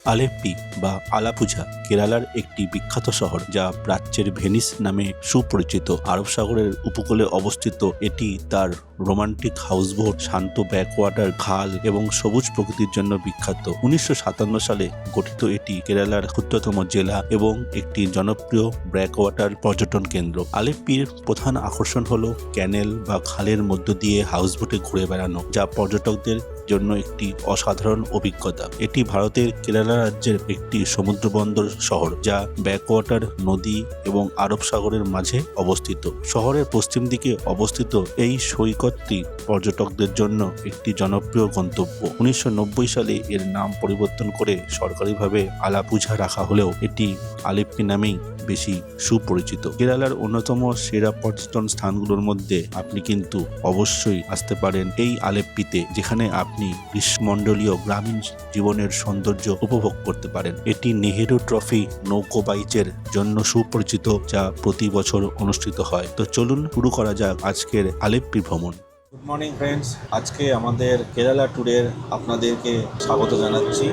আলেপ্পি বা আলাপুঝা কেরালার একটি বিখ্যাত শহর, যা প্রাচ্যের ভেনিস নামে সুপরিচিত। আরব সাগরের উপকূলে অবস্থিত এটি তার রোমান্টিক হাউসবোট, শান্ত ব্যাকওয়াটার, খাল এবং সবুজ প্রকৃতির জন্য বিখ্যাত। 1957 সালে গঠিত এটি কেরালার ক্ষুদ্রতম জেলা এবং একটি জনপ্রিয় ব্যাকওয়াটার পর্যটন কেন্দ্র। আলেপ্পির প্রধান আকর্ষণ হল ক্যানেল বা খালের মধ্য দিয়ে হাউসবোটে ঘুরে বেড়ানো, যা পর্যটকদের জন্য একটি অসাধারণ অভিজ্ঞতা। এটি ভারতের কেরালা রাজ্যের একটি সমুদ্রবন্দর শহর, যা ব্যাকওয়াটার, নদী এবং আরব সাগরের মাঝে অবস্থিত। শহরের পশ্চিম দিকে অবস্থিত এই সৈকতটি পর্যটকদের জন্য একটি জনপ্রিয় গন্তব্য। 1990 সালে এর নাম পরিবর্তন করে সরকারিভাবে আলাপুঝা রাখা হলেও এটি আলেপ্পি নামেই বেশি সুপরিচিত। কেরালার অন্যতম সেরা পর্যটন স্থানগুলোর মধ্যে আপনি কিন্তু অবশ্যই আসতে পারেন এই আলেপ্পিতে, যেখানে আপনি গ্রীষ্মমণ্ডলীয় গ্রামীণ জীবনের সৌন্দর্য উপভোগ করতে পারেন। এটি নেহেরু ট্রফি নৌকো বাইচের জন্য সুপরিচিত, যা প্রতি বছর অনুষ্ঠিত হয়। তো চলুন শুরু করা যাক আজকের আলেপ্পি ভ্রমণ। গুড মর্নিং ফ্রেন্ডস, আজকে আমাদের কেরালা ট্যুরের আপনাদেরকে স্বাগত জানাচ্ছি।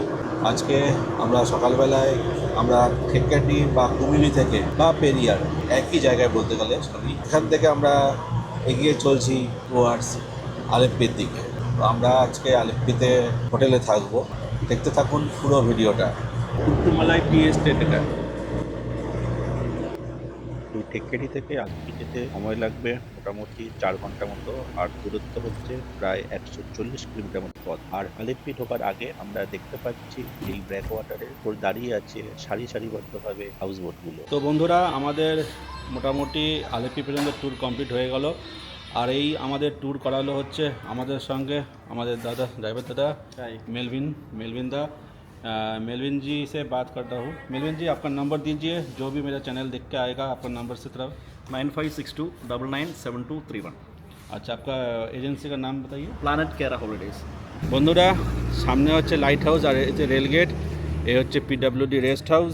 আজকে আমরা সকালবেলায় থেক্কেটি বা কুমিলি থেকে বা পেরিয়ার একই জায়গায় বলতে গেলে এখান থেকে আমরা এগিয়ে চলছি টুয়ার্ডস আলেপ্পির দিকে। তো আমরা আজকে আলেপ্পিতে হোটেলে থাকবো। দেখতে থাকুন পুরো ভিডিওটা। কুট্টুমালাই টি এস্টেট এটা। থেক্কেটি থেকে আলেপ্পি যেতে সময় লাগবে মোটামুটি 4 ঘন্টা মতো, আর দূরত্ব হচ্ছে প্রায় 140 কিলোমিটার মতো পথ। আর আলেপ্পি ঢোকার আগে আমরা দেখতে পাচ্ছি এই ব্যাকওয়াটারের উপর দাঁড়িয়ে আছে সারিবদ্ধভাবে হাউসবোটগুলো। তো বন্ধুরা, আমাদের মোটামুটি আলেপ্পি পর্যন্ত ট্যুর কমপ্লিট হয়ে গেল। আর এই আমাদের ট্যুর করালো হচ্ছে আমাদের সঙ্গে আমাদের दादा ड्राइवर दादा मेलविन दा। मेलविन जी से बात करता हूँ। मेलविन जी, आपका नंबर दीजिए, जो भी मेरा चैनल देख के आएगा आपका नंबर से तरफ। 9562997231। अच्छा, आपका एजेंसी का नाम बताइए। প্ল্যানেট কেরা হলিডেজ। বন্ধুরা, সামনে হচ্ছে লাইট হাউস আর এই যে রেল গেট, এই হচ্ছে পিডব্লিউডি রেস্ট হাউস,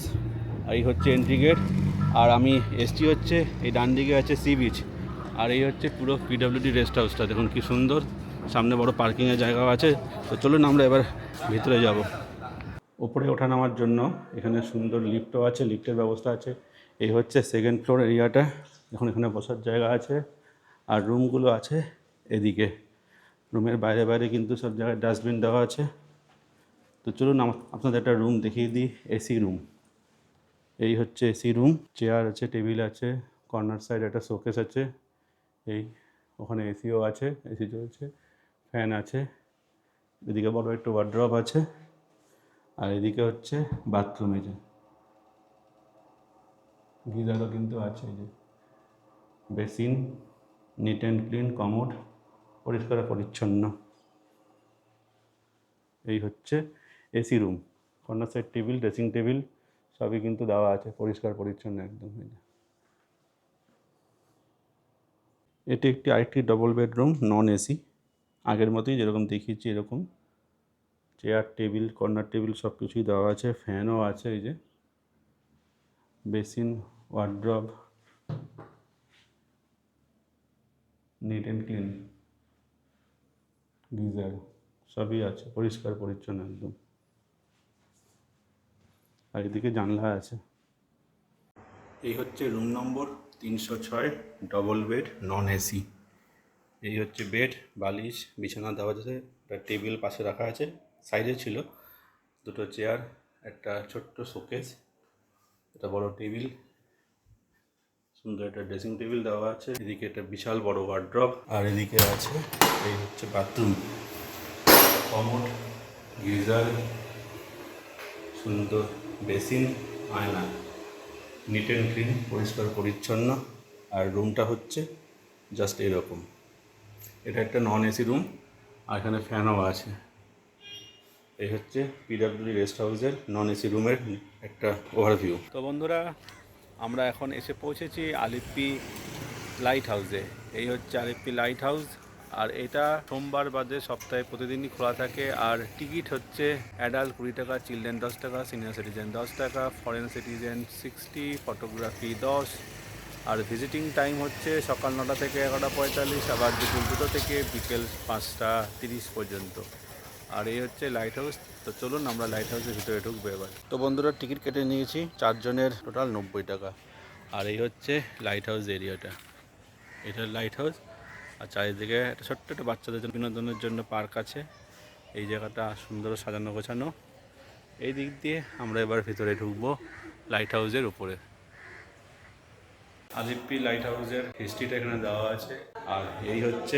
এই হচ্ছে এন্ট্রি গেট। আর আমি এসটি হচ্ছে এই ডান দিকে আছে সি বিচ, আর এই হচ্ছে পুরো পিডব্লিউডি রেস্ট হাউসটা। দেখুন কি সুন্দর, সামনে বড় পার্কিংয়ের জায়গাও আছে। তো চলুন আমরা এবার ভিতরে যাব। ওপরে ওঠা নামার জন্য এখানে সুন্দর লিফটও আছে, লিফটের ব্যবস্থা আছে। এই হচ্ছে সেকেন্ড ফ্লোর এরিয়াটা। এখন এখানে বসার জায়গা আছে, আর রুমগুলো আছে এদিকে। রুমের বাইরে বাইরে কিন্তু সব জায়গায় ডাস্টবিন দেওয়া আছে। তো চলুন আপনাদের একটা রুম দেখিয়ে দিই, এসি রুম। এই হচ্ছে এসি রুম, চেয়ার আছে, টেবিল আছে, কর্নার সাইড একটা শোকেস আছে। এই ওখানে এসিও আছে, এসি চলছে, ফ্যান আছে। এদিকে বড় একটু ওয়ার্ড্রপ আছে, আর এদিকে হচ্ছে বাথরুম। এই যে গিজারও কিন্তু আছে, এই যে basin, neat and clean, commode, পরিষ্কার পরিচ্ছন্ন। এই হচ্ছে AC room, corner side table, dressing table সবই কিন্তু দেওয়া আছে, পরিষ্কার পরিচ্ছন্ন একদম। এটি একটি আরেকটি ডবল বেডরুম, নন এসি, আগের মতোই যেরকম দেখিয়েছি এরকম। চেয়ার, টেবিল, কর্নার টেবিল সব কিছুই দেওয়া আছে, ফ্যানও আছে। এই যে basin, wardrobe, neat and clean, geyser সবই আছে, পরিষ্কার পরিচ্ছন্ন একদম। আর এদিকে জানলা আছে। এই হচ্ছে room number 306, double bed, non AC. এই হচ্ছে বেড, বালিশ, বিছানা দেওয়া আছে, একটা টেবিল পাশে রাখা আছে, সাইডে ছিল দুটো চেয়ার, একটা ছোট্ট শোকেস, একটা বড় টেবিল, সুন্দর একটা ড্রেসিং টেবিল দেওয়া আছে। এদিকে একটা বিশাল বড় ওয়ার্ড্রপ, আর এদিকে আছে এই হচ্ছে বাথরুম, কমোড, গিজার, সুন্দর বেসিন, আয়না, নিট অ্যান্ড ক্লিন, পরিষ্কার পরিচ্ছন্ন। আর রুমটা হচ্ছে জাস্ট এরকম। এটা একটা নন এসি রুম, আর এখানে ফ্যানও আছে। এই হচ্ছে পিডব্লিউডি রেস্ট হাউসের নন এসি রুমের একটা ওভারভিউ। তো বন্ধুরা, আমরা এখন এসে পৌঁছেছি আলেপ্পি লাইট হাউসে। এই হচ্ছে আলেপ্পি লাইট হাউস, আর এটা সোমবার বাদে সপ্তাহে প্রতিদিনই খোলা থাকে। আর টিকিট হচ্ছে অ্যাডাল্ট 20 টাকা, চিলড্রেন 10 টাকা, সিনিয়র সিটিজেন 10 টাকা, ফরেন সিটিজেন 60, ফটোগ্রাফি 10। আর ভিজিটিং টাইম হচ্ছে সকাল 9টা থেকে 11:45, আবার দুপুর 2টো থেকে বিকেল 5টা 30 পর্যন্ত। আর এই হচ্ছে লাইট হাউস। তো চলুন আমরা লাইট হাউসের ভিতরে ঢুকবো এবার। তো বন্ধুরা টিকিট কেটে নিয়েছি, 4 জনের টোটাল 90 টাকা। আর এই হচ্ছে লাইট হাউস এরিয়াটা, এটা লাইট হাউস। আর চারিদিকে একটা ছোট্ট একটা বাচ্চাদের জন্য বিনোদনের জন্য পার্ক আছে। এই জায়গাটা সুন্দর সাজানো গোছানো। এই দিক দিয়ে আমরা এবার ভিতরে ঢুকবো লাইট হাউসের উপরে। আলিপ্পি লাইট হাউসের হিস্ট্রিটা এখানে দেওয়া আছে। আর এই হচ্ছে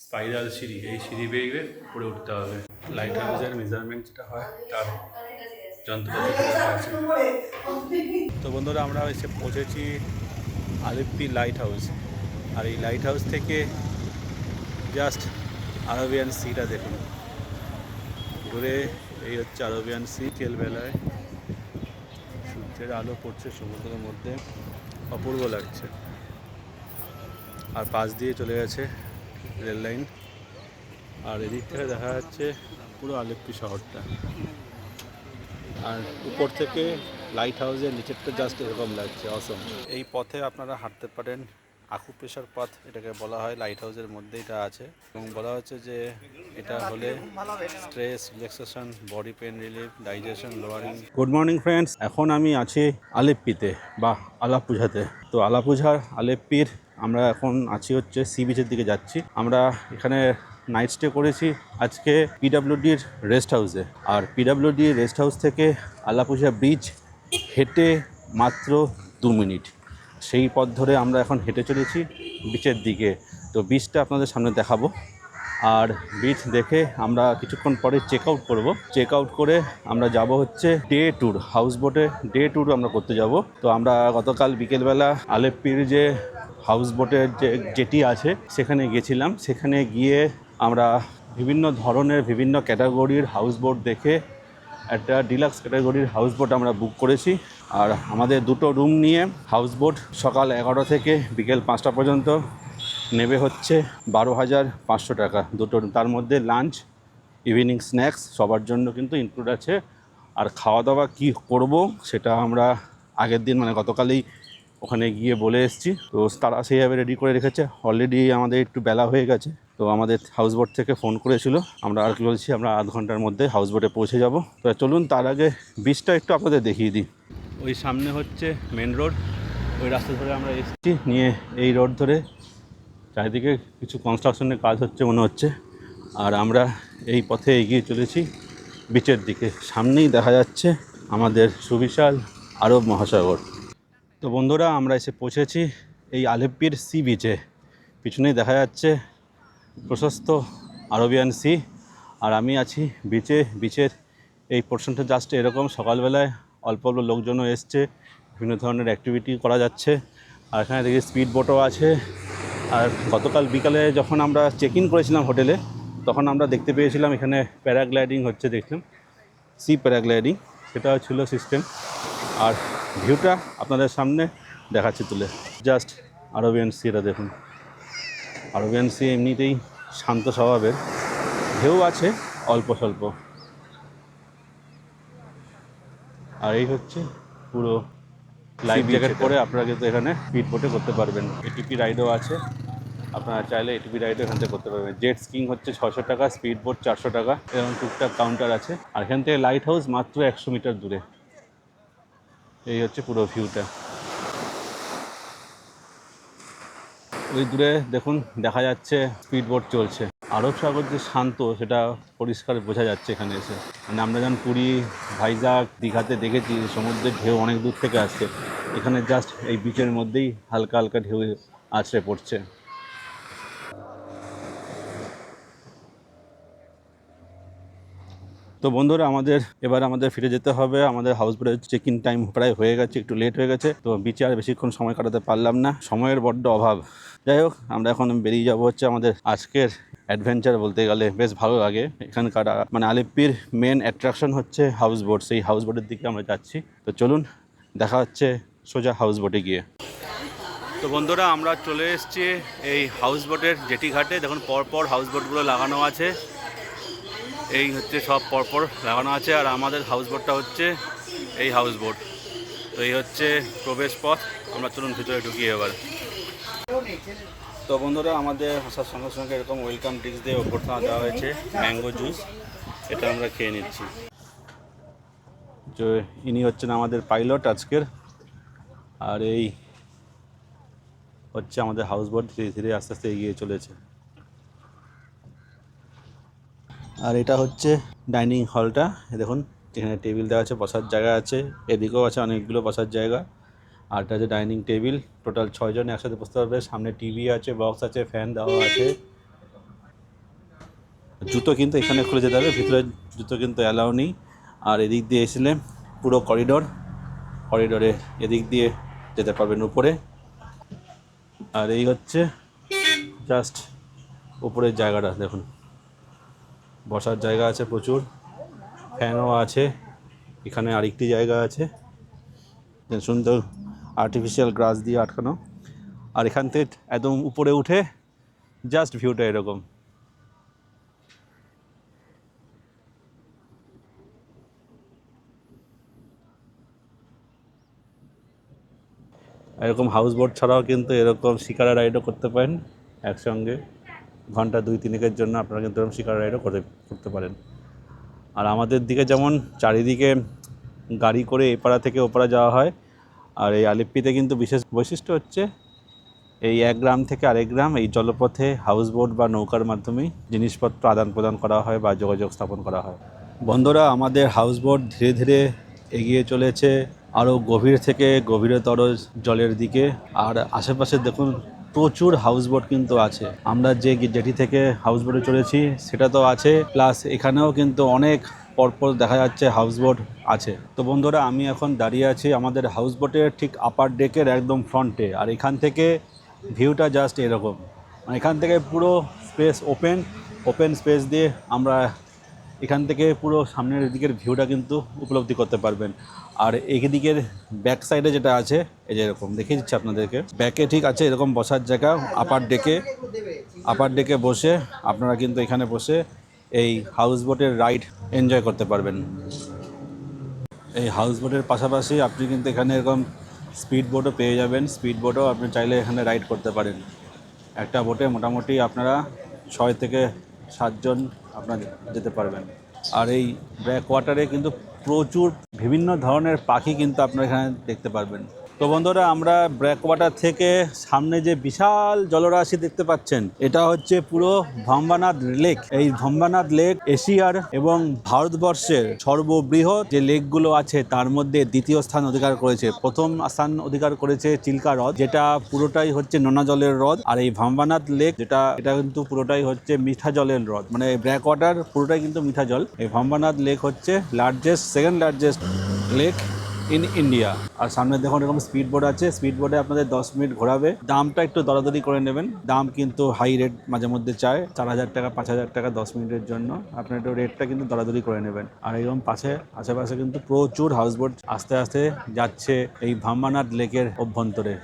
স্পাইরাল সিঁড়ি, এই সিঁড়ি বেয়ে উপরে উঠতে হবে। লাইট হাউসের মেজারমেন্ট যেটা হয় তার যন্ত্রপাতি আছে। তো বন্ধুরা আমরা এসে পৌঁছেছি আলিপ্পি লাইট হাউস। আর এই লাইট হাউস থেকে জাস্ট আরবিয়ান সিটা দেখুন ঘুরে। এই হচ্ছে আরবিয়ান সি। বিকেলবেলায় সূর্যের আলো পড়ছে সমুদ্রের মধ্যে, অপূর্ব লাগছে। আর পাশ দিয়ে চলে গেছে রেল লাইন। আর এদিক থেকে দেখা যাচ্ছে পুরো আলিপ্পি শহরটা। আর উপর থেকে লাইট হাউসের নিচেরটা জাস্ট এরকম লাগছে, অসম। এই পথে আপনারা হাঁটতে পারেন, আকুপ্রেশার পথ এটাকে বলা হয়। লাইট হাউসের মধ্যে এটা আছে এবং বলা হচ্ছে যে এটা হলে stress relaxation, body pain relief, digestion lowering. Good morning friends, এখন আমি আছি আলিপ্পিতে বা আলাপুঝাতে। তো আলাপুঝার আলিপ্পির আমরা এখন আছি হচ্ছে সি বিচের দিকে যাচ্ছি। আমরা এখানে নাইট স্টে করেছি আজকে পিডাব্লিউডির রেস্ট হাউসে। আর পিডাব্লিউডি রেস্ট হাউস থেকে আলাপুঝা ব্রিজ হেঁটে মাত্র 2 মিনিট। সেই পথ ধরে আমরা এখন হেঁটে চলেছি বিচের দিকে। তো বিচটা আপনাদের সামনে দেখাবো। আর বিচ দেখে আমরা কিছুক্ষণ পরে চেক আউট করবো। চেক আউট করে আমরা যাব হচ্ছে ডে ট্যুর, হাউস বোটে ডে ট্যুর আমরা করতে যাব। তো আমরা গতকাল বিকেলবেলা আলেপ্পির যে হাউস বোটের যে জেটি আছে সেখানে গেছিলাম। সেখানে গিয়ে আমরা বিভিন্ন ধরনের বিভিন্ন ক্যাটাগরির হাউস বোট দেখে একটা ডিলাক্স ক্যাটাগরির হাউস বোট আমরা বুক করেছি। আর আমাদের 2টো রুম নিয়ে হাউস বোট সকাল 11 থেকে বিকেল 5টা পর্যন্ত নেবে হচ্ছে 12,500 টাকা 2টো। তার মধ্যে লাঞ্চ, ইভিনিং স্ন্যাক্স সবার জন্য কিন্তু ইনক্লুড আছে। আর খাওয়া দাওয়া কী করব সেটা আমরা আগের দিন মানে গতকালই ওখানে গিয়ে বলে এসেছি। তো তারা সেইভাবে রেডি করে রেখেছে। অলরেডি আমাদের একটু বেলা হয়ে গেছে, তো আমাদের হাউস বোট থেকে ফোন করেছিল। আমরা আর কি বলছি, আমরা আধ ঘন্টার মধ্যে হাউস বোটে পৌঁছে যাব। তো চলুন তার আগে বিচটা একটু আপনাদের দেখিয়ে দিই। ওই সামনে হচ্ছে মেন রোড, ওই রাস্তা ধরে আমরা এসেছি। নিয়ে এই রোড ধরে চারিদিকে কিছু কনস্ট্রাকশনের কাজ হচ্ছে মনে হচ্ছে। আর আমরা এই পথে এগিয়ে চলেছি বিচের দিকে। সামনেই দেখা যাচ্ছে আমাদের সুবিশাল আরব মহাসাগর। তো বন্ধুরা আমরা এসে পৌঁছেছি এই আলেপ্পির সি বিচে। পিছনেই দেখা যাচ্ছে প্রশস্ত আরবিয়ান সি। আর আমি আছি বিচে। বিচের এই পোর্শনটা জাস্ট এরকম। সকালবেলায় অল্প অল্প লোকজনও এসছে, বিভিন্ন ধরনের অ্যাক্টিভিটি করা যাচ্ছে। আর এখানে দেখি স্পিড বোটও আছে। আর গতকাল বিকালে যখন আমরা চেক ইন করেছিলাম হোটেলে, তখন আমরা দেখতে পেয়েছিলাম এখানে প্যারাগ্লাইডিং হচ্ছে, দেখলাম সি প্যারাগ্লাইডিং, সেটা ছিল সিস্টেম। আর ভিউটা আপনাদের সামনে দেখাচ্ছি তুলে। জাস্ট আরবিয়ান সিটা দেখুন। আরবিয়ান সি এমনিতেই শান্ত স্বভাবের, ঢেউ আছে অল্প স্বল্প। আর এই হচ্ছে পুরো লাইফ জ্যাকেট পরে আপনারা কিন্তু এখানে স্পিড বোটে করতে পারবেন। এটিপি রাইডও আছে, আপনারা চাইলে এটিপি রাইডও এখান থেকে করতে পারবেন। জেট স্কিং হচ্ছে 600 টাকা, স্পিড বোট 400 টাকা, এরকম টুকটাক কাউন্টার আছে। আর এখান থেকে লাইট হাউস মাত্র 100 মিটার দূরে। এই হচ্ছে পুরো ভিউটা। ওই দূরে দেখুন দেখা যাচ্ছে স্পিড বোট চলছে। আরব সাগর যে শান্ত সেটা পরিষ্কার বোঝা যাচ্ছে এখানে এসে। মানে আমরা যখন পুরী, ভাইজাগ, দীঘাতে দেখেছি সমুদ্রের ঢেউ অনেক দূর থেকে আসছে, এখানে জাস্ট এই বিচের মধ্যেই হালকা হালকা ঢেউ আছড়ে পড়ছে। তো বন্ধুরা আমাদের ফিরে যেতে হবে। আমাদের হাউস বোটের চেক ইন টাইম প্রায় হয়ে গেছে, একটু লেট হয়ে গেছে। তো বিচে আর বেশিক্ষণ সময় কাটাতে পারলাম না, সময়ের বড্ড অভাব। যাই হোক, আমরা এখন বেরিয়ে যাব হচ্ছে আমাদের আজকের অ্যাডভেঞ্চার। বলতে গেলে বেশ ভালো লাগে এখানকার। মানে আলেপ্পির মেন অ্যাট্রাকশন হচ্ছে হাউস বোট। সেই হাউস বোটের দিকে আমরা যাচ্ছি। তো চলুন দেখা হচ্ছে সোজা হাউস বোটে গিয়ে। তো বন্ধুরা আমরা চলে এসেছি এই হাউস বোটের জেটি ঘাটে। দেখুন পরপর হাউস বোটগুলো লাগানো আছে, এই হচ্ছে সব পরপর লাগানো আছে। আর আমাদের হাউস বোটটা হচ্ছে এই হাউস বোট। তো এই হচ্ছে প্রবেশ পথ। আমরা চলুন ভিতরে ঢুকি এবার। তো বন্ধুরা আমাদের আসার সঙ্গে সঙ্গে এরকম ওয়েলকাম ড্রিঙ্কস দিয়ে অভ্যর্থনা দেওয়া হয়েছে, ম্যাঙ্গো জুস। এটা আমরা খেয়ে নিচ্ছি। তো ইনি হচ্ছেন আমাদের পাইলট আজকের, আর এই হচ্ছে আমাদের হাউস বোট ধীরে ধীরে আস্তে আস্তে এগিয়ে চলেছে। আর এটা হচ্ছে ডাইনিং হলটা, দেখুন এখানে টেবিল দেওয়া আছে, বসার জায়গা আছে, এদিকেও আছে অনেকগুলো বসার জায়গা। আর এটা হচ্ছে ডাইনিং টেবিল, টোটাল 6 জন একসাথে বসতে পারবে। সামনে টিভি আছে, বক্স আছে, ফ্যান দেওয়া আছে। জুতো কিন্তু এখানে খুলে যেতে হবে, ভিতরে জুতো কিন্তু অ্যালাউ নেই। আর এদিক দিয়ে এসলে পুরো করিডোরে এদিক দিয়ে যেতে পারবেন উপরে। আর এই হচ্ছে জাস্ট উপরের জায়গাটা, দেখুন বসার জায়গা আছে প্রচুর, ফ্যানও আছে। এখানে আরেকটি জায়গা আছে সুন্দর আর্টিফিশিয়াল গ্রাস দিয়ে আটকানো। আর এখান থেকে একদম উপরে উঠে জাস্ট ভিউটা এরকম। এরকম হাউস বোট ছাড়াও কিন্তু এরকম শিকারা রাইডও করতে পারেন একসঙ্গে, ঘন্টা 2-3 জন্য আপনারা কিন্তু এরকম শিকারা রাইডও করতে পারেন। আর আমাদের দিকে যেমন চারিদিকে গাড়ি করে এপাড়া থেকে ওপাড়া যাওয়া হয়, আর এই আলিপ্পিতে কিন্তু বিশেষ বৈশিষ্ট্য হচ্ছে এই এক গ্রাম থেকে আরেক গ্রাম এই জলপথে হাউস বোট বা নৌকার মাধ্যমেই জিনিসপত্র আদান প্রদান করা হয় বা যোগাযোগ স্থাপন করা হয়। বন্ধুরা, আমাদের হাউস বোট ধীরে ধীরে এগিয়ে চলেছে আরও গভীর থেকে গভীরতর জলের দিকে। আর আশেপাশে দেখুন প্রচুর হাউস বোট কিন্তু আছে। আমরা যে জেটি থেকে হাউস বোটে চলেছি সেটা তো আছে, প্লাস এখানেও কিন্তু অনেক পরপর দেখা যাচ্ছে হাউস বোট আছে। তো বন্ধুরা, আমি এখন দাঁড়িয়ে আছি আমাদের হাউস বোটের ঠিক আপার ডেকের একদম ফ্রন্টে। আর এখান থেকে ভিউটা জাস্ট এরকম, এখান থেকে পুরো স্পেস ওপেন স্পেস দিয়ে আমরা এখান থেকে পুরো সামনের দিকের ভিউটা কিন্তু উপলব্ধি করতে পারবেন। আর এই দিকের ব্যাক সাইডে যেটা আছে এই যে এরকম দেখিয়ে দিচ্ছি আপনাদেরকে, ব্যাকে ঠিক আছে এরকম বসার জায়গা। আপার ডেকে বসে আপনারা কিন্তু এখানে বসে এই হাউস বোটের রাইড এনজয় করতে পারবেন। এই হাউস বোটের পাশাপাশি আপনি কিন্তু এখানে এরকম স্পিড বোটও পেয়ে যাবেন। স্পিড বোটও আপনি চাইলে এখানে রাইড করতে পারেন। একটা বোটে মোটামুটি আপনারা 6 থেকে 7 জন আপনারা যেতে পারবেন। আর এই ব্যাক ওয়াটারে কিন্তু প্রচুর বিভিন্ন ধরনের পাখি কিন্তু আপনারা এখানে দেখতে পারবেন। তো বন্ধুরা, আমরা ব্যাক ওয়াটার থেকে সামনে যে বিশাল জলরাশি দেখতে পাচ্ছেন এটা হচ্ছে পুরো ভম্বানাথ লেক। এই ভম্বানাথ লেক এশিয়ার এবং ভারতবর্ষের সর্ববৃহৎ যে লেকগুলো আছে তার মধ্যে দ্বিতীয় স্থান অধিকার করেছে। প্রথম স্থান অধিকার করেছে চিল্কা হ্রদ, যেটা পুরোটাই হচ্ছে নোনা জলের হ্রদ। আর এই ভম্বানাথ লেক এটা কিন্তু পুরোটাই হচ্ছে মিঠা জলের হ্রদ, মানে ব্যাক ওয়াটার পুরোটাই কিন্তু মিঠা জল। এই ভম্বানাথ লেক হচ্ছে second largest lake in India. আর সামনে দেখুন এরকম স্পিড বোট আছে, স্পিড বোটে আপনাদের 10 মিনিট ঘোরাবে। দামটা একটু দরাদরি করে নেবেন, দাম কিন্তু হাই রেট মাঝে মধ্যে চায়, 4,000 টাকা 5,000 টাকা 10 মিনিটের জন্য। আপনার একটু রেটটা কিন্তু দরাদরি করে নেবেন। আর এরকম আশেপাশে কিন্তু প্রচুর হাউস বোট আস্তে আস্তে যাচ্ছে এই ভম্বানাথ লেকের অভ্যন্তরে।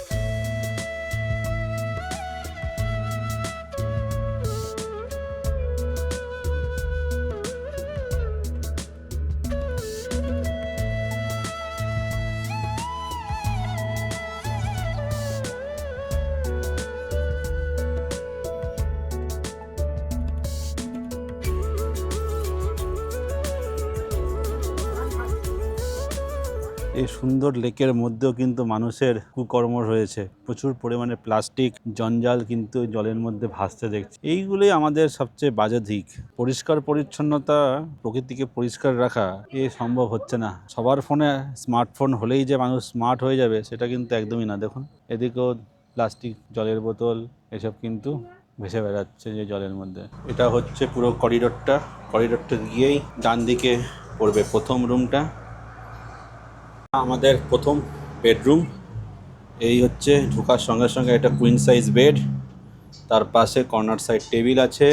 এই সুন্দর লেকের মধ্যেও কিন্তু মানুষের কুকর্ম রয়েছে, প্রচুর পরিমাণে প্লাস্টিক জঞ্জাল কিন্তু জলের মধ্যে ভাসতে দেখছি। এইগুলোই আমাদের সবচেয়ে বাজে দিক। পরিষ্কার পরিচ্ছন্নতা, প্রকৃতিকে পরিষ্কার রাখা সম্ভব হচ্ছে না। সবার ফোনে স্মার্টফোন হলেই যে মানুষ স্মার্ট হয়ে যাবে সেটা কিন্তু একদমই না। দেখুন এদিকেও প্লাস্টিক, জলের বোতল এসব কিন্তু ভেসে বেড়াচ্ছে যে জলের মধ্যে। এটা হচ্ছে পুরো করিডোরটা গিয়েই ডান দিকে পড়বে প্রথম রুমটা, আমাদের প্রথম বেডরুম। এই হচ্ছে ঢোকার সঙ্গে সঙ্গে একটা কুইন সাইজ বেড, তার পাশে কর্নার সাইড টেবিল আছে,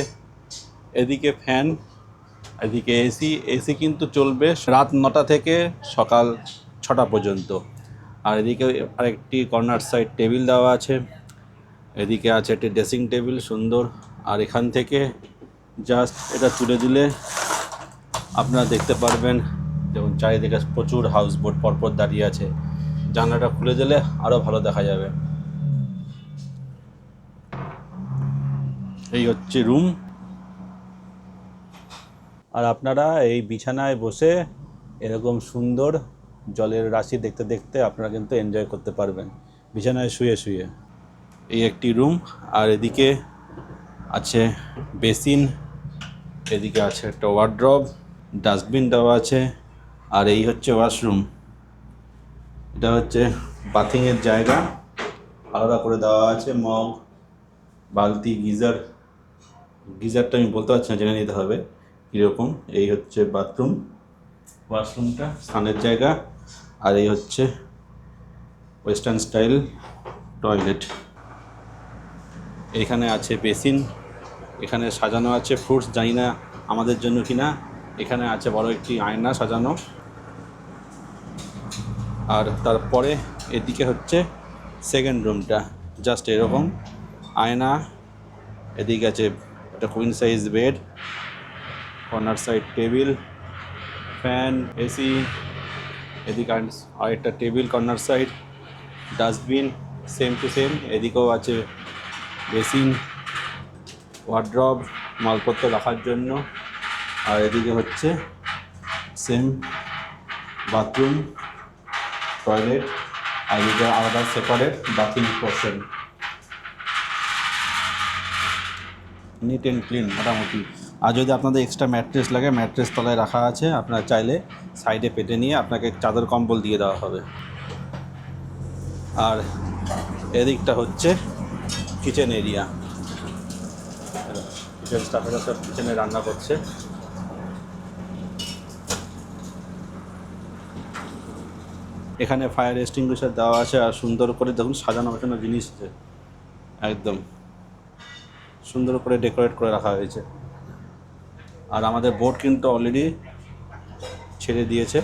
এদিকে ফ্যান, এদিকে এসি কিন্তু চলবে রাত 9টা থেকে সকাল 6টা পর্যন্ত। আর এদিকে আরেকটি কর্নার সাইড টেবিল দেওয়া আছে, এদিকে আছে একটি ড্রেসিং টেবিল সুন্দর। আর এখান থেকে জাস্ট এটা তুলে দিলে আপনারা দেখতে পারবেন যেমন চারিদিকে প্রচুর হাউস বোট পরপর দাঁড়িয়ে আছে। জানলাটা খুলে দিলে আরও ভালো দেখা যাবে। এই হচ্ছে রুম। আর আপনারা এই বিছানায় বসে এরকম সুন্দর জলের রাশি দেখতে দেখতে আপনারা কিন্তু এনজয় করতে পারবেন বিছানায় শুয়ে শুয়ে। এই একটি রুম, আর এদিকে আছে বেসিন, এদিকে আছে একটা ওয়ার্ড্রব, ডাস্টবিন দেওয়া আছে, আর এই হচ্ছে ওয়াশরুম। এটা হচ্ছে বাথিংয়ের জায়গা, আলাদা করে দেওয়া আছে মগ, বালতি, গিজারটা আমি বলতে পারছি না, জেনে নিতে হবে কীরকম। এই হচ্ছে বাথরুম, ওয়াশরুমটা স্নানের জায়গা, আর এই হচ্ছে ওয়েস্টার্ন স্টাইল টয়লেট। এখানে আছে বেসিন, এখানে সাজানো আছে ফ্রুটস, জানি না আমাদের জন্য কিনা। এখানে আছে বড় একটি আয়না সাজানো, আর তারপরে এদিকে হচ্ছে সেকেন্ড রুমটা, জাস্ট এরকম আয়না, এদিকে আছে একটা queen size bed, corner side table, fan, AC, এদিকে আরেকটা table corner side, dustbin same to same, এদিকেও আছে বেসিন, ওয়ার্ড্রব মালপত্র রাখার জন্য, আর এদিকে হচ্ছে সেম বাথরুম, টয়লেট, আর এদিকে আলাদা separate bathing portion. Neat and clean মোটামুটি। আর যদি আপনাদের এক্সট্রা ম্যাট্রেস লাগে, ম্যাট্রেস তলায় রাখা আছে, আপনারা চাইলে সাইডে পেতে নিয়ে আপনাকে চাদর কম্বল দিয়ে দেওয়া হবে। আর এদিকটা হচ্ছে কিচেন এরিয়া, কিচেন স্টাফেরা সব কিচেনে রান্না করছে। এখানে ফায়ার এক্সটিংগুইশার দেওয়া আছে, আর সুন্দর করে দেখুন সাজানো বাজানো জিনিস আছে, একদম সুন্দর করে ডেকোরেট করে রাখা হয়েছে। আর আমাদের বোট কিন্তু অলরেডি ছেড়ে দিয়েছে।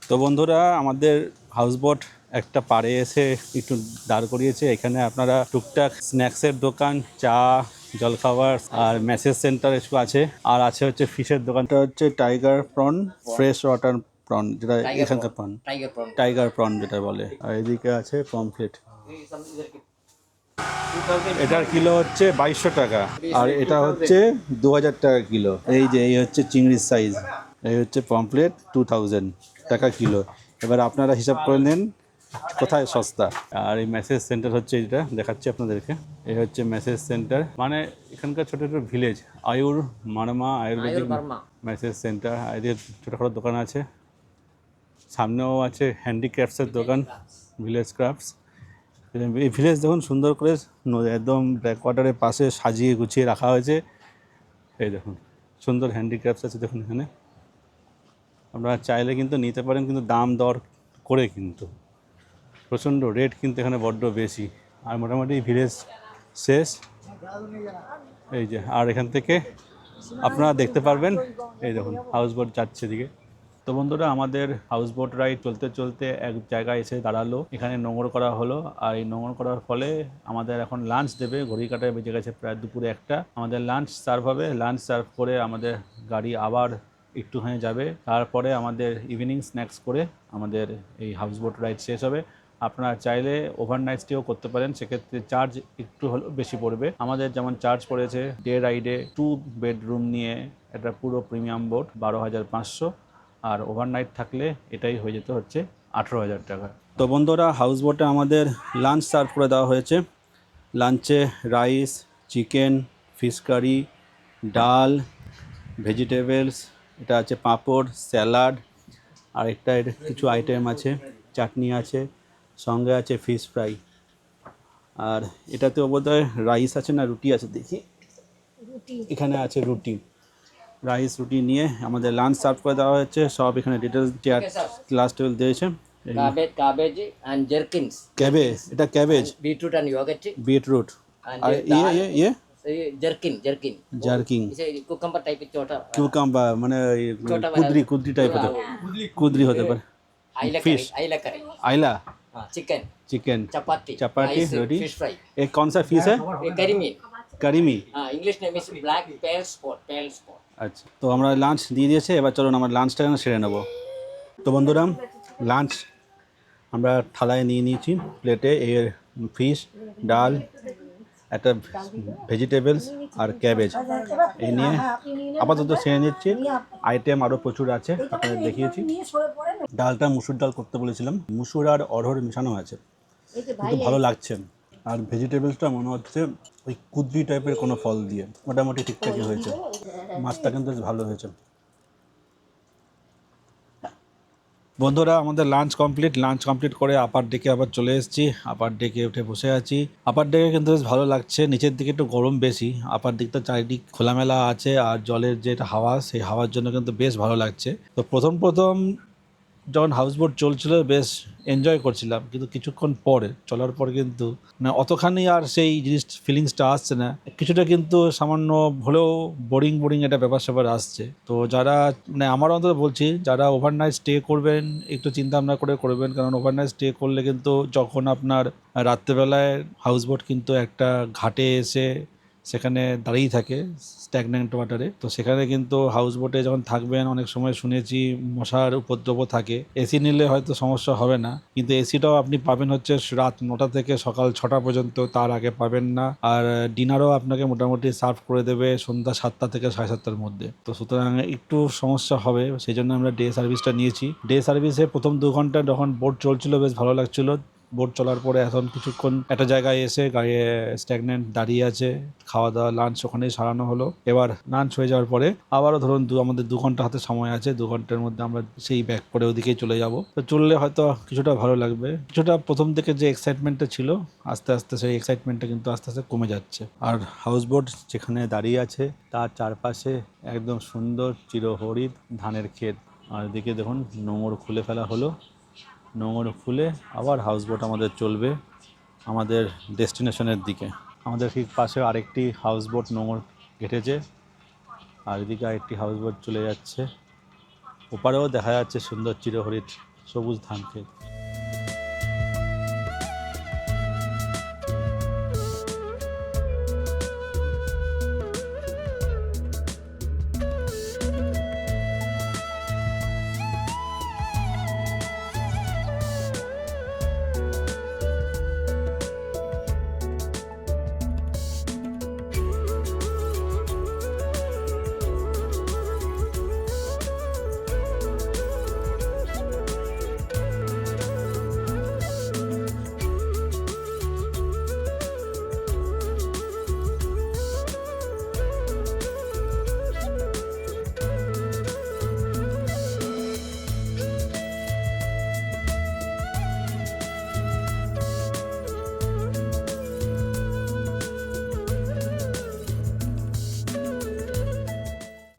তো বন্ধুরা, আমাদের হাউসবোট একটা পাড়ে এসে একটু দাঁড় করিয়েছে। এখানে আপনারা টুকটাক স্ন্যাক্সের দোকান, চা, জলখাবার আর ম্যাসেজ সেন্টার একটু আছে, আর আছে হচ্ছে ফিশের দোকানটা হচ্ছে tiger prawn, fresh water prawn, যেটা এখানকার প্রন, টাইগার প্রন যেটা বলে। আর এদিকে আছে পমফ্রেট, এটার কিলো হচ্ছে 2200 টাকা, আর এটা হচ্ছে 2000 টাকা কিলো। এই হচ্ছে চিংড়ির সাইজ, এই হচ্ছে পমফ্রেট 2000 টাকা কিলো। এবার আপনারা হিসাব করে নেন কোথায় সস্তা। আর এই মেসেজ সেন্টার হচ্ছে, এটা দেখাচ্ছি আপনাদেরকে, এই হচ্ছে মেসেজ সেন্টার, মানে এখানকার ছোটো ছোটো ভিলেজ, আয়ুর মারমা আয়ুর্বেদিক মেসেজ সেন্টার। এদের ছোটোখাটো দোকান আছে, সামনেও আছে হ্যান্ডিক্রাফটসের দোকান, ভিলেজ ক্রাফটস। এই ভিলেজ দেখুন সুন্দর করে একদম ব্যাকওয়াটারের পাশে সাজিয়ে গুছিয়ে রাখা হয়েছে। এই দেখুন সুন্দর হ্যান্ডিক্রাফটস আছে দেখুন এখানে, আপনারা চাইলে কিন্তু নিতে পারেন, কিন্তু দাম দর করে, কিন্তু প্রচণ্ড রেট কিন্তু এখানে বড্ড বেশি। আর মোটামুটি ভিলেজ শেষ, এই যে, আর এখান থেকে আপনারা দেখতে পারবেন, এই দেখুন হাউসবোট যাচ্ছে দিকে। তো বন্ধুরা, আমাদের হাউসবোট রাইড চলতে চলতে এক জায়গায় এসে দাঁড়ালো, এখানে নোঙর করা হলো। আর এই নোঙর করার ফলে আমাদের এখন লাঞ্চ দেবে, ঘড়ি কাটায় বেজে গেছে প্রায় দুপুরে 1টা। আমাদের লাঞ্চ সার্ভ হবে, লাঞ্চ সার্ভ করে আমাদের গাড়ি আবার একটুখানি যাবে, তারপরে আমাদের ইভিনিং স্ন্যাক্স করে আমাদের এই হাউসবোট রাইড শেষ হবে। আপনারা চাইলে ওভারনাইট স্টেও করতে পারেন, সেক্ষেত্রে চার্জ একটু হলেও বেশি পড়বে। আমাদের যেমন চার্জ পড়েছে ডে রাইডে 2 বেডরুম নিয়ে একটা পুরো প্রিমিয়াম বোট 12,500, আর ওভারনাইট থাকলে এটাই হয়ে যেতে হচ্ছে 18,000 টাকা। তো বন্ধুরা, হাউসবোটে আমাদের লাঞ্চ সার্ভ করে দেওয়া হয়েছে। লাঞ্চে রাইস, চিকেন, ফিশ কারি, ডাল, ভেজিটেবলস, এটা আছে পাঁপড়, স্যালাড, আর একটা কিছু আইটেম আছে, চাটনি আছে, সঙ্গে আছে ফিশ ফ্রাই। আর এটাতেও বোধহয় রাইস আছে না রুটি আছে, দেখি এখানে আছে রুটি, রাইস রুটি নিয়ে আমাদের লাঞ্চ সার্ভ করে দেওয়া হয়েছে। সব এখানে ডিটেলস ক্লাস টেবিল দিয়েছে। Cabbage and jerkins. ক্যাবেজ, এটা cabbage, Beetroot and yogurt. Beetroot, And আর jerkin. Jerkin, It's a cucumber type of chota. Cucumber, মানে Chota কুদরি টাইপ হতে, কুদরি হতে পারে। Fish. आइला, Chicken. Chicken, Chapati. Chapati, Rice, रोटी। Fish fry. एक कौन सा फिश है? Karimi. करीमी। English name is black pale spot. আচ্ছা, তো আমরা লাঞ্চ দিয়ে দিয়েছে, এবার চলুন আমরা লাঞ্চটা সেরে নেব। তো বন্ধুরা, লাঞ্চ আমরা থালায় নিয়ে নিয়েছি প্লেটে। এর ফিশ, ডাল, একটা ভেজিটেবলস আর ক্যাবেজ এই নিয়ে আপাতত সেরে নিচ্ছি। আইটেম আরও প্রচুর আছে, আপনাদের দেখিয়েছি। ডালটা মুসুর ডাল করতে বলেছিলাম, মুসুর আর অড়হর মেশানো আছে, কিন্তু ভালো লাগছে। আর ভেজিটেবলসটা মনে হচ্ছে ওই কুদ্রি টাইপের কোনো ফল দিয়ে, মোটামুটি ঠিকঠাকই হয়েছে। মাছটা কিন্তু বেশ ভালো হয়েছে। বন্ধুরা, আমাদের লাঞ্চ কমপ্লিট করে আপার ডেকে আবার চলে এসেছি। আপার ডেকে উঠে বসে আছি। আপার ডেকে কিন্তু বেশ ভালো লাগছে, নিচের দিকে একটু গরম বেশি, আপার দিকটা চারিদিক খোলামেলা আছে আর জলের যে হাওয়া, সেই হাওয়ার জন্য কিন্তু বেশ ভালো লাগছে। তো প্রথম যখন হাউসবোট চলছিল বেশ এনজয় করছিলাম, কিন্তু কিছুক্ষণ পরে চলার পর কিন্তু মানে অতখানি আর সেই জিনিস ফিলিংসটা আসছে না, কিছুটা কিন্তু সামান্য হলেও বোরিং একটা ব্যাপার স্যাপার আসছে। তো যারা মানে আমার অন্তত বলছি, যারা ওভারনাইট স্টে করবেন একটু চিন্তা ভাবনা করে করবেন, কারণ ওভারনাইট স্টে করলে কিন্তু যখন আপনার রাত্রেবেলায় হাউসবোট কিন্তু একটা ঘাটে এসে সেখানে দাঁড়িয়ে থাকে স্ট্যাগন্যান্ট ওয়াটারে, তো সেখানে কিন্তু হাউসবোটে যখন থাকবেন অনেক সময় শুনেছি মশার উপদ্রব থাকে। এসি নিলে হয়তো সমস্যা হবে না, কিন্তু এসিটাও আপনি পাবেন হচ্ছে রাত 9টা থেকে সকাল 6টা পর্যন্ত, তার আগে পাবেন না। আর ডিনারও আপনাকে মোটামুটি সার্ভ করে দেবে সন্ধ্যা 7টা থেকে 7:30টার মধ্যে। তো সুতরাং একটু সমস্যা হবে, সেই জন্য আমরা ডে সার্ভিসটা নিয়েছি। ডে সার্ভিসে প্রথম 2 ঘন্টা যখন বোট চলছিল বেশ ভালো লাগছিল। বোট চলার পরে এখন কিছুক্ষণ একটা জায়গায় এসে গাড়ি স্ট্যাগন্যান্ট দাঁড়িয়ে আছে, খাওয়া দাওয়া লাঞ্চ ওখানেই সারানো হলো। এবার লাঞ্চ হয়ে যাওয়ার পরে আবারও ধরুন আমাদের 2 ঘন্টা হাতে সময় আছে, 2 ঘন্টার মধ্যে আমরা সেই ব্যাক করে ওদিকেই চলে যাব। তো চললে হয়তো কিছুটা ভালো লাগবে, কিছুটা প্রথম থেকে যে এক্সাইটমেন্টটা ছিল আস্তে আস্তে সেই এক্সাইটমেন্টটা কিন্তু আস্তে আস্তে কমে যাচ্ছে। আর হাউসবোট যেখানে দাঁড়িয়ে আছে তার চারপাশে একদম সুন্দর চিরহরিৎ ধানের ক্ষেত, আর এদিকে দেখুন নোঙর খুলে ফেলা হলো। নোঙর খুলে আবার হাউসবোট আমাদের চলবে আমাদের ডেস্টিনেশনের দিকে। আমাদের ঠিক পাশে আরেকটি হাউসবোট নোঙর ঘেটেছে, আর এদিকে আরেকটি হাউসবোট চলে যাচ্ছে। ওপারেও দেখা যাচ্ছে সুন্দর চিরহরিৎ সবুজ ধান ক্ষেত।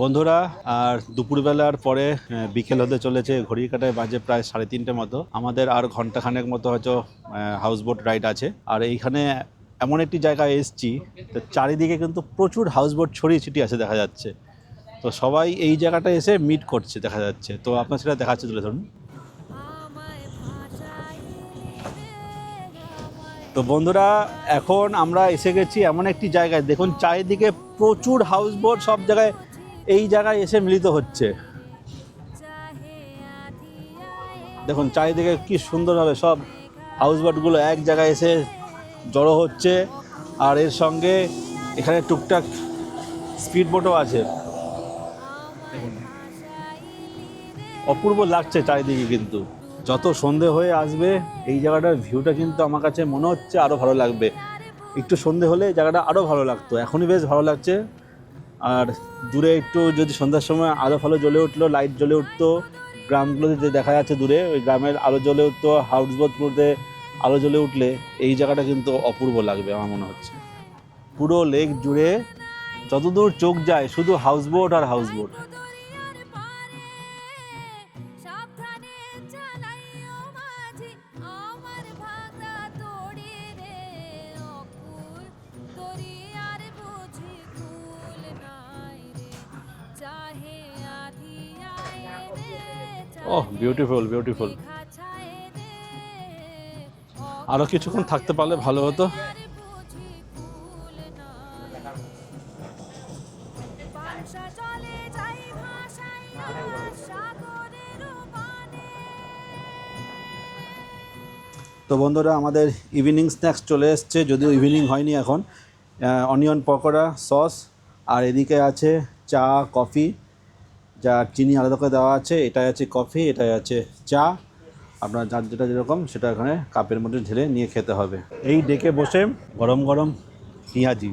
বন্ধুরা, আর দুপুরবেলার পরে বিকেল হতে চলেছে, ঘড়ির কাঁটায় বাজে প্রায় 3:30 মতো। আমাদের আর ঘন্টাখানেক মতো হয়তো হাউসবোট রাইড আছে। আর এইখানে এমন একটি জায়গায় এসছি, তো চারিদিকে কিন্তু প্রচুর হাউসবোট ছড়িয়ে ছিটিয়ে আছে দেখা যাচ্ছে। তো সবাই এই জায়গাটায় এসে মিট করছে দেখা যাচ্ছে। তো আপনার সেটা দেখাচ্ছে তুলে ধরুন। তো বন্ধুরা, এখন আমরা এসে গেছি এমন একটি জায়গায়, দেখুন চারিদিকে প্রচুর হাউসবোট সব জায়গায় এই জায়গায় এসে মিলিত হচ্ছে। দেখুন চারিদিকে কি সুন্দরভাবে সব হাউসবোটগুলো এক জায়গায় এসে জড়ো হচ্ছে, আর এর সঙ্গে এখানে টুকটাক স্পিড বোটও আছে। অপূর্ব লাগছে চারিদিকে, কিন্তু যত সন্ধে হয়ে আসবে এই জায়গাটার ভিউটা কিন্তু আমার কাছে মনে হচ্ছে আরও ভালো লাগবে। একটু সন্ধে হলে জায়গাটা আরও ভালো লাগতো, এখনই বেশ ভালো লাগছে। আর দূরে একটু যদি সন্ধ্যার সময় আলো ফালো জ্বলে উঠলো, লাইট জ্বলে উঠতো, গ্রামগুলোতে যে দেখা যাচ্ছে দূরে ওই গ্রামের আলো জ্বলে উঠতো, হাউসবোটগুলোতে আলো জ্বলে উঠলে এই জায়গাটা কিন্তু অপূর্ব লাগবে আমার মনে হচ্ছে। পুরো লেক জুড়ে যতদূর চোখ যায় শুধু হাউসবোট আর হাউসবোট। ওহ, বিউটিফুল বিউটিফুল। আরো কিছুক্ষণ থাকতে পারলে ভালো হতো। তো বন্ধুরা, আমাদের ইভিনিং স্ন্যাক্স চলে এসছে, যদিও ইভিনিং হয়নি এখন, অনিয়ন পকোড়া সস, আর এদিকে আছে চা কফি, যা চিনি আলাদা করে দেওয়া আছে। এটাই আছে কফি, এটাই আছে চা। আপনার যার যেটা যেরকম সেটা এখানে কাপের মধ্যে ঢেলে নিয়ে খেতে হবে। এই ডেকে বসে গরম গরম পেঁয়াজি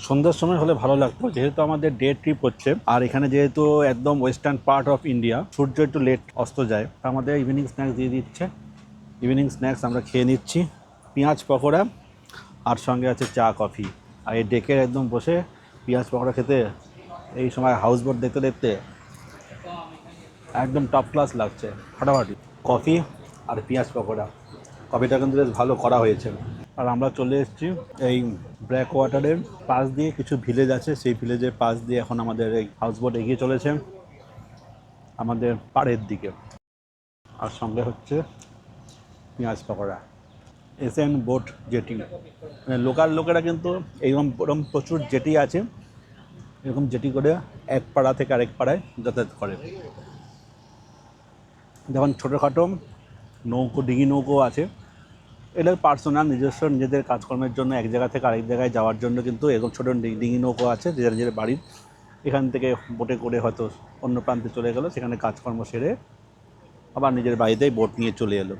সন্ধ্যার সময় হলে ভালো লাগতো, যেহেতু আমাদের ডে ট্রিপ হচ্ছে আর এখানে যেহেতু একদম ওয়েস্টার্ন পার্ট অফ ইন্ডিয়া, সূর্য একটু লেট অস্ত যায়, তা আমাদের ইভিনিং স্ন্যাক্স দিয়ে দিচ্ছে। ইভিনিং স্ন্যাক্স আমরা খেয়ে নিচ্ছি, পেঁয়াজ পকোড়া আর সঙ্গে আছে চা কফি। আর এই ডেকে একদম বসে পেঁয়াজ পকোড়া খেতে, এই সময় হাউস বোট দেখতে দেখতে একদম টপ ক্লাস লাগছে। ফাটাফাটি কফি আর পেঁয়াজ পকোড়া, কফিটা কিন্তু বেশ ভালো করা হয়েছে। আর আমরা চলে এসেছি এই ব্ল্যাক ওয়াটারের পাশ দিয়ে, কিছু ভিলেজ আছে, সেই ভিলেজের পাশ দিয়ে এখন আমাদের এই হাউস বোট এগিয়ে চলেছে আমাদের পাড়ের দিকে। আর সঙ্গে হচ্ছে পেঁয়াজ পকোড়া। এসএন বোট জেটি, মানে লোকাল লোকেরা কিন্তু এইরকম প্রচুর জেটি আছে, এরকম জেটি করে এক পাড়া থেকে আরেক পাড়ায় যাতায়াত করে। যেমন ছোটোখাটো নৌকো, ডিঙি নৌকো আছে, এদের পার্সোনাল নিজস্ব নিজেদের কাজকর্মের জন্য এক জায়গা থেকে আরেক জায়গায় যাওয়ার জন্য কিন্তু এরকম ছোটো ডিঙি নৌকো আছে, নিজের নিজের বাড়ির এখান থেকে বোটে করে হয়তো অন্য প্রান্তে চলে গেলো, সেখানে কাজকর্ম সেরে আবার নিজের বাড়িতেই বোট নিয়ে চলে এলো।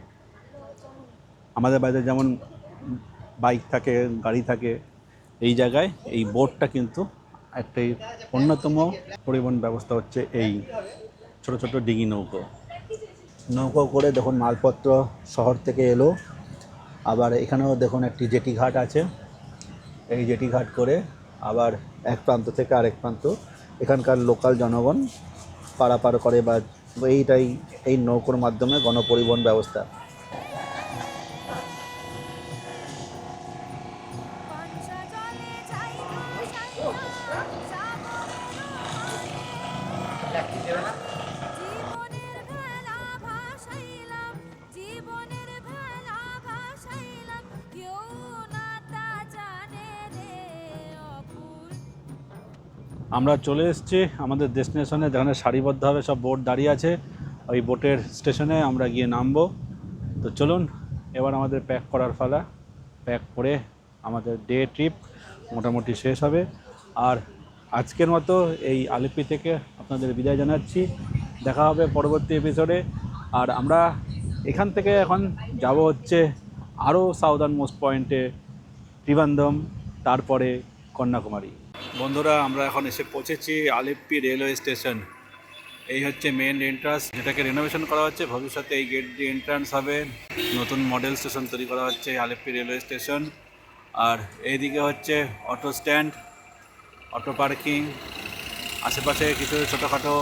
আমাদের বাড়িতে যেমন বাইক থাকে, গাড়ি থাকে, এই জায়গায় এই বোটটা কিন্তু একটাই অন্যতম পরিবহন ব্যবস্থা হচ্ছে এই ছোটো ছোটো ডিঙি নৌকো। নৌকো করে দেখুন মালপত্র শহর থেকে এলো। আবার এখানেও দেখুন একটি জেটি ঘাট আছে, এই জেটি ঘাট করে আবার এক প্রান্ত থেকে আরেক প্রান্ত এখানকার লোকাল জনগণ পারাপার করে, বা এইটাই এই নৌকোর মাধ্যমে গণপরিবহন ব্যবস্থা। আমরা চলে এসেছি আমাদের ডেস্টিনেশনে, যেখানে সারিবদ্ধভাবে সব বোট দাঁড়িয়ে আছে। ওই বোটের স্টেশনে আমরা গিয়ে নামবো। তো চলুন এবার আমাদের প্যাক করার পালা। প্যাক করে আমাদের ডে ট্রিপ মোটামুটি শেষ হবে। আর আজকের মতো এই আলিপি থেকে আপনাদের বিদায় জানাচ্ছি, দেখা হবে পরবর্তী এপিসোডে। আর আমরা এখান থেকে এখন যাব হচ্ছে আরও সাউদার্ন মোস্ট পয়েন্টে, ত্রিবান্ধম, তারপরে কন্যাকুমারী। বন্ধুরা, আমরা এখন এসে পৌঁছেছি আলিপ্পি রেলওয়ে স্টেশন। এই হচ্ছে মেন এন্ট্রান্স, যেটাকে রেনোভেশন করা হচ্ছে। ভবিষ্যতে এই গেট দিয়ে এন্ট্রান্স হবে। নতুন মডেল স্টেশন তৈরি করা হচ্ছে আলিপ্পি রেলওয়ে স্টেশন। আর এইদিকে হচ্ছে অটো স্ট্যান্ড, অটো পার্কিং, আশেপাশে কিছু ছোটোখাটো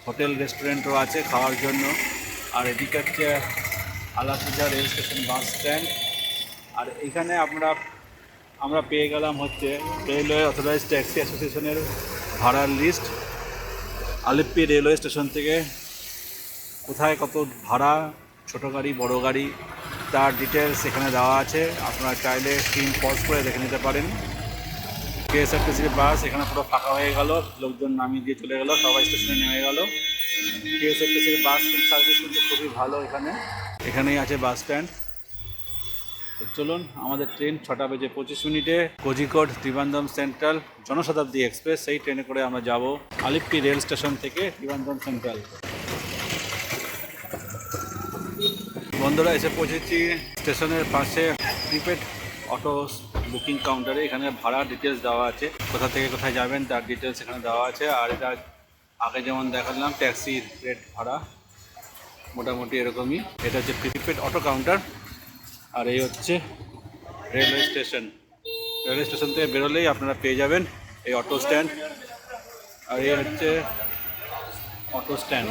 হোটেল রেস্টুরেন্টও আছে খাওয়ার জন্য। আর এদিকে হচ্ছে Alappuzha rail station bus stand. আর এখানে আমরা পেয়ে গেলাম হচ্ছে রেলওয়ে অথরাইজ ট্যাক্সি অ্যাসোসিয়েশনের ভাড়ার লিস্ট। আলিপ্পি রেলওয়ে স্টেশন থেকে কোথায় কত ভাড়া, ছোটো গাড়ি বড় গাড়ি, তার ডিটেলস এখানে দেওয়া আছে। আপনারা চাইলে স্ক্রিন পজ করে দেখে নিতে পারেন। কেএসআরটিসির বাস এখানে পুরো ফাঁকা হয়ে গেল, লোকজন নামিয়ে দিয়ে চলে গেল, সবাই স্টেশনে নেমে গেল। কেএসআরটিসির বাস সার্ভিস কিন্তু খুবই ভালো। এখানেই আছে বাস স্ট্যান্ড। চলুন, আমাদের train 6:25 Kozhikode Trivandrum central Janshatabdi express, সেই ট্রেনে করে আমরা যাব আলিপ্পি রেল স্টেশন থেকে ত্রিবান্ধম সেন্ট্রাল। বন্ধুরা, এসে পৌঁছেছি স্টেশনের পাশে প্রিপেড অটো বুকিং কাউন্টারে। এখানে ভাড়া ডিটেলস দেওয়া আছে, কোথা থেকে কোথায় যাবেন তার ডিটেলস এখানে দেওয়া আছে। আর এটা আগে যেমন দেখালাম ট্যাক্সির রেট ভাড়া মোটামুটি এরকমই। এটা হচ্ছে প্রিপেড অটো কাউন্টার। আর এই হচ্ছে রেলওয়ে স্টেশন। রেলওয়ে স্টেশন থেকে বেরোলেই আপনারা পেয়ে যাবেন এই অটো স্ট্যান্ড। আর এই হচ্ছে অটো স্ট্যান্ড।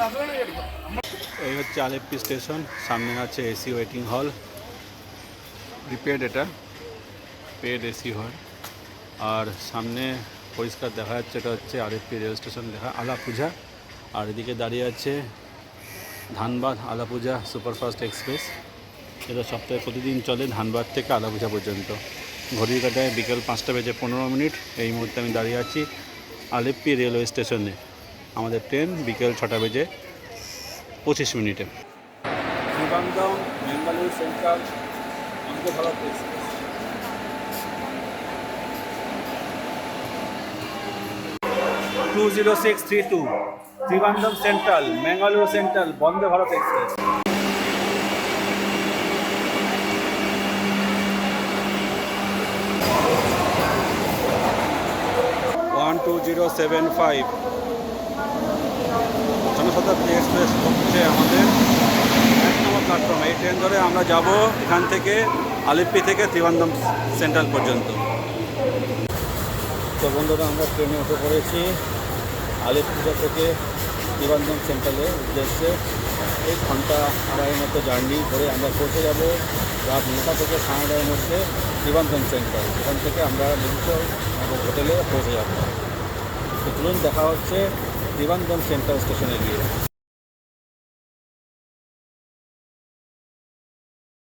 এই হচ্ছে আলিপ্পি স্টেশন। সামনে আছে এসি ওয়েটিং হল, প্রিপেড, এটা পেড এসি হল। আর সামনে পরিষ্কার দেখা যাচ্ছে এটা হচ্ছে আলিপ্পি রেল স্টেশন লেখা আলাপুঝা। আর এদিকে দাঁড়িয়ে আছে ধানবাদ আলাপুঝা সুপারফাস্ট এক্সপ্রেস। এটা সপ্তাহে প্রতিদিন চলে ধানবাদ থেকে আলাপুঝা পর্যন্ত। ঘড়ির কাঁটায় বিকেল 5:15। এই মুহূর্তে আমি দাঁড়িয়ে আছি আলিপ্পি রেলওয়ে স্টেশনে। আমাদের ট্রেন বিকেল 6:25। Trivandrum Bengaluru central Vande Bharat express. 20632 Trivandrum central, Mangalore central, Vande Bharat express. 12075 Janshatabdi express হচ্ছে আমাদের 1 নম্বর প্ল্যাটফর্ম। এই ট্রেন ধরে আমরা যাব এখান থেকে আলিপ্পি থেকে ত্রিবান্ধম সেন্ট্রাল পর্যন্ত। তো বন্ধুরা, আমরা ট্রেনে উঠে পড়েছি আলিপুরদুয়ার থেকে ত্রিবান্ধম সেন্ট্রালের উদ্দেশ্যে। 1 ঘন্টা আড়াইয়ের মতো জার্নি করে আমরা পৌঁছে যাব রাত 9টা থেকে 9:30-এর মধ্যে ত্রিবান্ধম সেন্ট্রাল। এখান থেকে আমরা নির্দিষ্ট আমাদের হোটেলে পৌঁছে যাব। তো চলুন দেখা হচ্ছে ত্রিবান্ধম সেন্ট্রাল স্টেশনে গিয়ে।